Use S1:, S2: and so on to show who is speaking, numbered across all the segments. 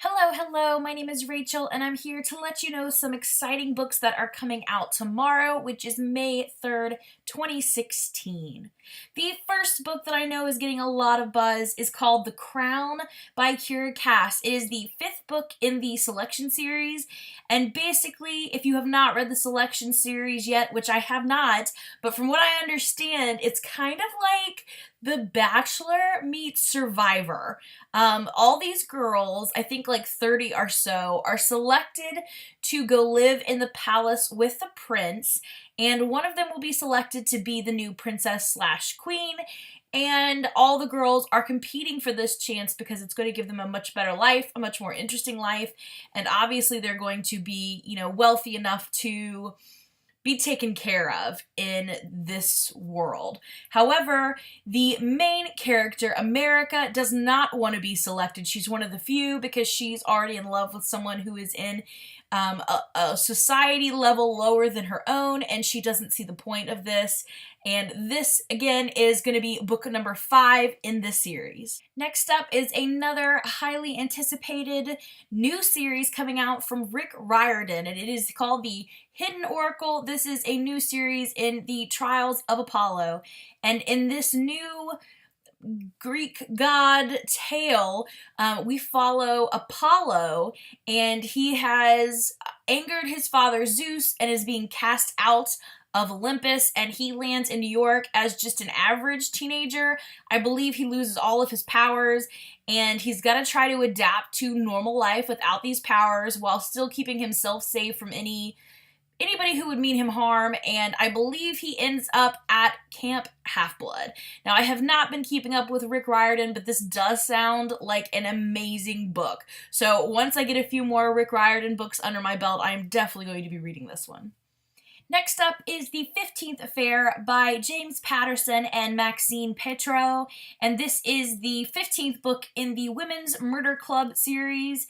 S1: Hello, my name is Rachel, and I'm here to let you know some exciting books that are coming out tomorrow, which is May 3rd, 2016. The first book that I know is getting a lot of buzz is called The Crown by Kira Cass. It is the fifth book in the Selection series, and basically, if you have not read the Selection series yet, which I have not, but from what I understand, it's kind of like The Bachelor meets Survivor. All these girls, I think like 30 or so, are selected to go live in the palace with the prince, and one of them will be selected to be the new princess slash queen. And all the girls are competing for this chance because it's going to give them a much better life, a much more interesting life, and obviously they're going to be, wealthy enough to be taken care of in this world. However, the main character, America, does not want to be selected. She's one of the few because she's already in love with someone who is in a society level lower than her own, and she doesn't see the point of this. And this, again, is going to be book number 5 in this series. Next up is another highly anticipated new series coming out from Rick Riordan, and it is called The Hidden Oracle. This is a new series in the Trials of Apollo, and in this new Greek god tale, we follow Apollo, and he has angered his father Zeus and is being cast out of Olympus, and he lands in New York as just an average teenager. I believe he loses all of his powers, and he's got to try to adapt to normal life without these powers while still keeping himself safe from anybody who would mean him harm, and I believe he ends up at Camp Half-Blood. Now, I have not been keeping up with Rick Riordan, but this does sound like an amazing book. So once I get a few more Rick Riordan books under my belt, I am definitely going to be reading this one. Next up is The 15th Affair by James Patterson and Maxine Petro, and this is the 15th book in the Women's Murder Club series,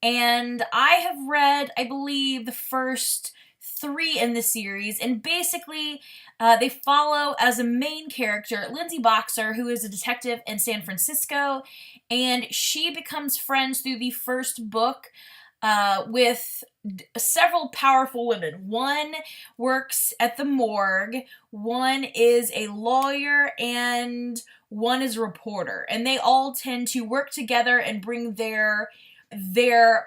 S1: and I have read, I believe, the first 3 in the series, and basically they follow as a main character Lindsay Boxer, who is a detective in San Francisco, and she becomes friends through the first book with several powerful women. One works at the morgue, one is a lawyer, and one is a reporter, and they all tend to work together and bring their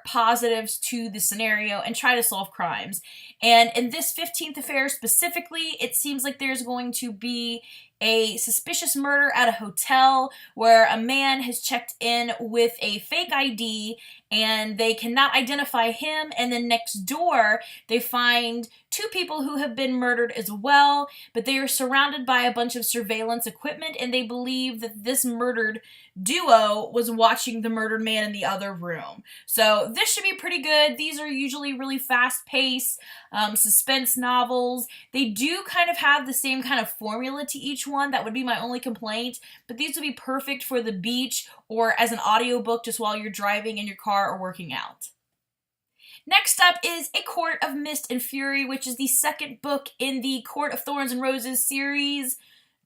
S1: positives to the scenario and try to solve crimes. And in this 15th affair specifically, it seems like there's going to be a suspicious murder at a hotel where a man has checked in with a fake ID and they cannot identify him, and then next door they find 2 people who have been murdered as well, but they are surrounded by a bunch of surveillance equipment, and they believe that this murdered duo was watching the murdered man in the other room. So this should be pretty good. These are usually really fast-paced suspense novels. They do kind of have the same kind of formula to each one. That would be my only complaint, but these would be perfect for the beach or as an audiobook just while you're driving in your car or working out. Next up is A Court of Mist and Fury, which is the second book in the Court of Thorns and Roses series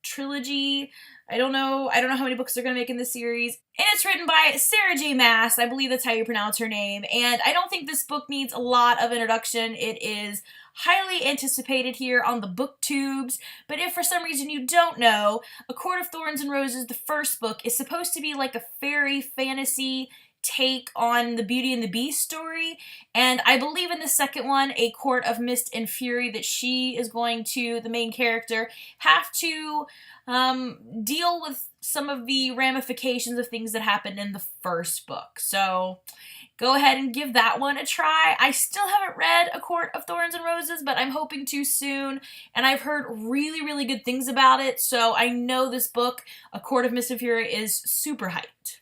S1: trilogy. I don't know how many books they're going to make in this series. And it's written by Sarah J. Maas. I believe that's how you pronounce her name. And I don't think this book needs a lot of introduction. It is highly anticipated here on the booktubes. But if for some reason you don't know, A Court of Thorns and Roses, the first book, is supposed to be like a fairy fantasy take on the Beauty and the Beast story, and I believe in the second one, A Court of Mist and Fury, that she is going to, the main character, have to deal with some of the ramifications of things that happened in the first book. So go ahead and give that one a try. I still haven't read A Court of Thorns and Roses, but I'm hoping to soon, and I've heard really, really good things about it, so I know this book, A Court of Mist and Fury, is super hyped.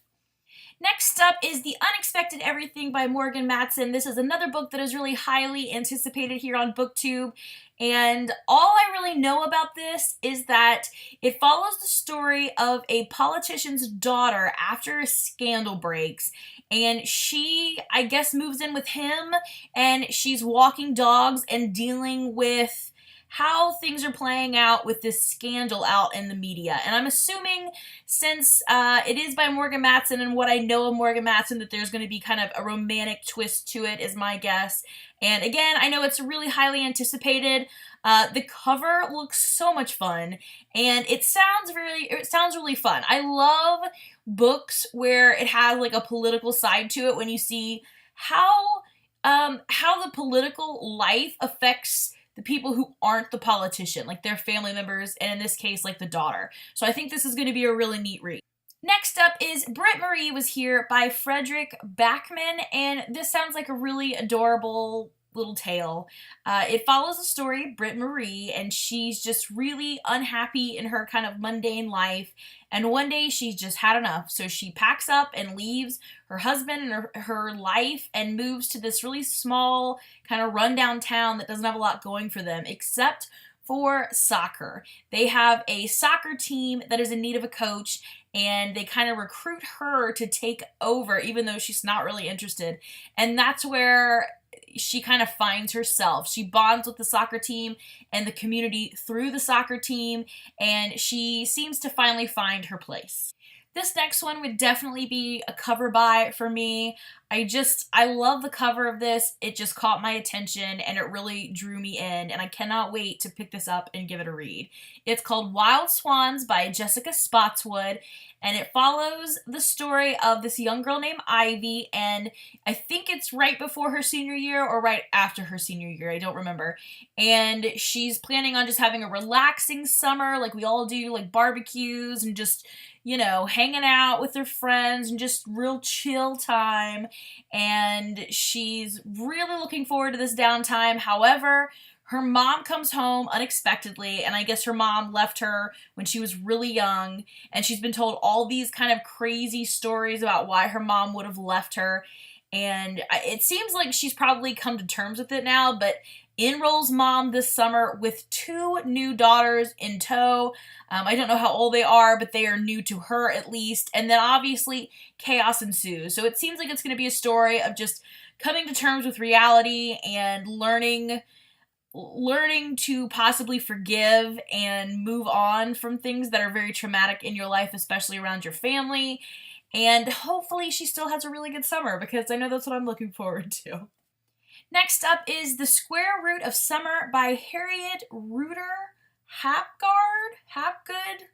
S1: Next up is The Unexpected Everything by Morgan Matson. This is another book that is really highly anticipated here on BookTube, and all I really know about this is that it follows the story of a politician's daughter after a scandal breaks, and she, I guess, moves in with him, and she's walking dogs and dealing with how things are playing out with this scandal out in the media. And I'm assuming, since it is by Morgan Matson and what I know of Morgan Matson, that there's going to be kind of a romantic twist to it, is my guess. And again, I know it's really highly anticipated. The cover looks so much fun, and it sounds really fun. I love books where it has like a political side to it, when you see how the political life affects the people who aren't the politician, like their family members, and in this case, like the daughter. So I think this is going to be a really neat read. Next up is Britt Marie Was Here by Frederick Backman, and this sounds like a really adorable little tale. It follows the story of Britt Marie, and she's just really unhappy in her kind of mundane life, and one day she's just had enough, so she packs up and leaves her husband and her life and moves to this really small, kind of rundown town that doesn't have a lot going for them, except for soccer. They have a soccer team that is in need of a coach, and they kind of recruit her to take over, even though she's not really interested. And that's where she kind of finds herself. She bonds with the soccer team and the community through the soccer team, and she seems to finally find her place. This next one would definitely be a cover buy for me. I love the cover of this. It just caught my attention and it really drew me in, and I cannot wait to pick this up and give it a read. It's called Wild Swans by Jessica Spotswood, and it follows the story of this young girl named Ivy, and I think it's right before her senior year or right after her senior year, I don't remember. And she's planning on just having a relaxing summer like we all do, like barbecues and just, you know, hanging out with her friends and just real chill time. And she's really looking forward to this downtime. However, her mom comes home unexpectedly, and I guess her mom left her when she was really young, and she's been told all these kind of crazy stories about why her mom would have left her. And it seems like she's probably come to terms with it now, but in rolls mom this summer with 2 new daughters in tow. I don't know how old they are, but they are new to her at least. And then obviously chaos ensues. So it seems like it's going to be a story of just coming to terms with reality and learning to possibly forgive and move on from things that are very traumatic in your life, especially around your family. And hopefully she still has a really good summer, because I know that's what I'm looking forward to. Next up is The Square Root of Summer by Harriet Reuter Hapgood.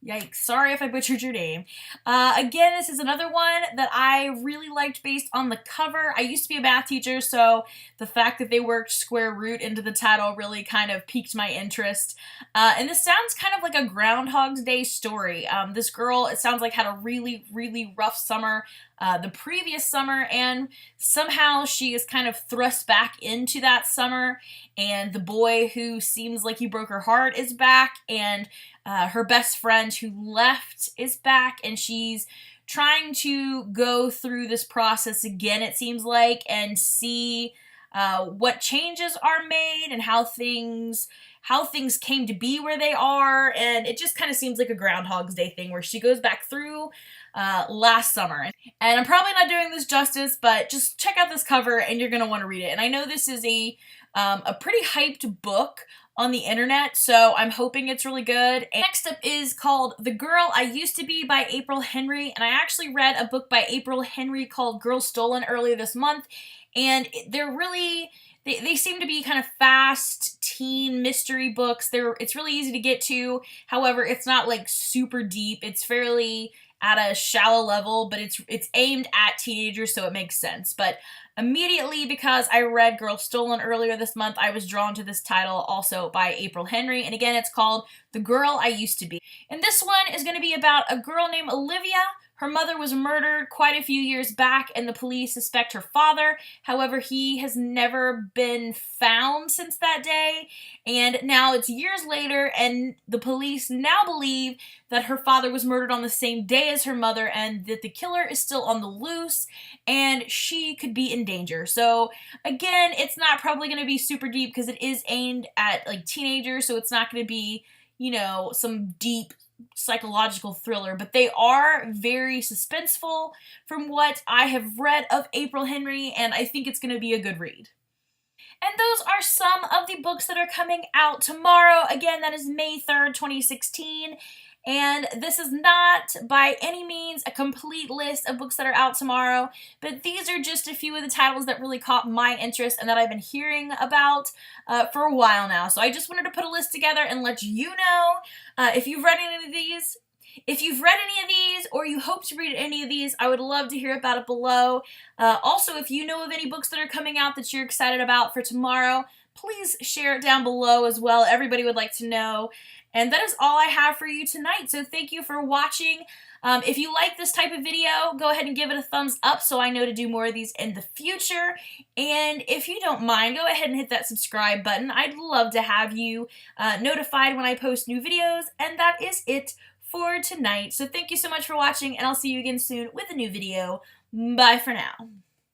S1: Yikes, sorry if I butchered your name. Again, this is another one that I really liked based on the cover. I used to be a math teacher, so the fact that they worked square root into the title really kind of piqued my interest. And this sounds kind of like a Groundhog's Day story. This girl, it sounds like, had a really, really rough summer the previous summer, and somehow she is kind of thrust back into that summer, and the boy who seems like he broke her heart is back, and her best friend who left is back, and she's trying to go through this process again, it seems like, and see what changes are made and how things came to be where they are. And it just kind of seems like a Groundhog's Day thing where she goes back through last summer. And I'm probably not doing this justice, but just check out this cover and you're going to want to read it. And I know this is a pretty hyped book on the internet, so I'm hoping it's really good. And next up is called The Girl I Used to Be by April Henry, and I actually read a book by April Henry called Girl Stolen earlier this month, and they're really, they seem to be kind of fast teen mystery books. It's really easy to get to, however, it's not like super deep. It's fairly at a shallow level, but it's aimed at teenagers, so it makes sense. But immediately, because I read Girl Stolen earlier this month, I was drawn to this title, also by April Henry, and again, it's called The Girl I Used to Be. And this one is going to be about a girl named Olivia. Her mother was murdered quite a few years back, and the police suspect her father. However, he has never been found since that day, and now it's years later, and the police now believe that her father was murdered on the same day as her mother, and that the killer is still on the loose, and she could be in danger. So, again, it's not probably going to be super deep, because it is aimed at, like, teenagers, so it's not going to be, you know, some deep psychological thriller, but they are very suspenseful from what I have read of April Henry, and I think it's going to be a good read. And those are some of the books that are coming out tomorrow. Again, that is May 3rd, 2016. And this is not by any means a complete list of books that are out tomorrow, but these are just a few of the titles that really caught my interest and that I've been hearing about for a while now. So I just wanted to put a list together and let you know if you've read any of these. If you've read any of these or you hope to read any of these, I would love to hear about it below. Also, if you know of any books that are coming out that you're excited about for tomorrow, please share it down below as well. Everybody would like to know. And that is all I have for you tonight. So thank you for watching. If you like this type of video, go ahead and give it a thumbs up so I know to do more of these in the future. And if you don't mind, go ahead and hit that subscribe button. I'd love to have you notified when I post new videos. And that is it for tonight. So thank you so much for watching, and I'll see you again soon with a new video. Bye for now.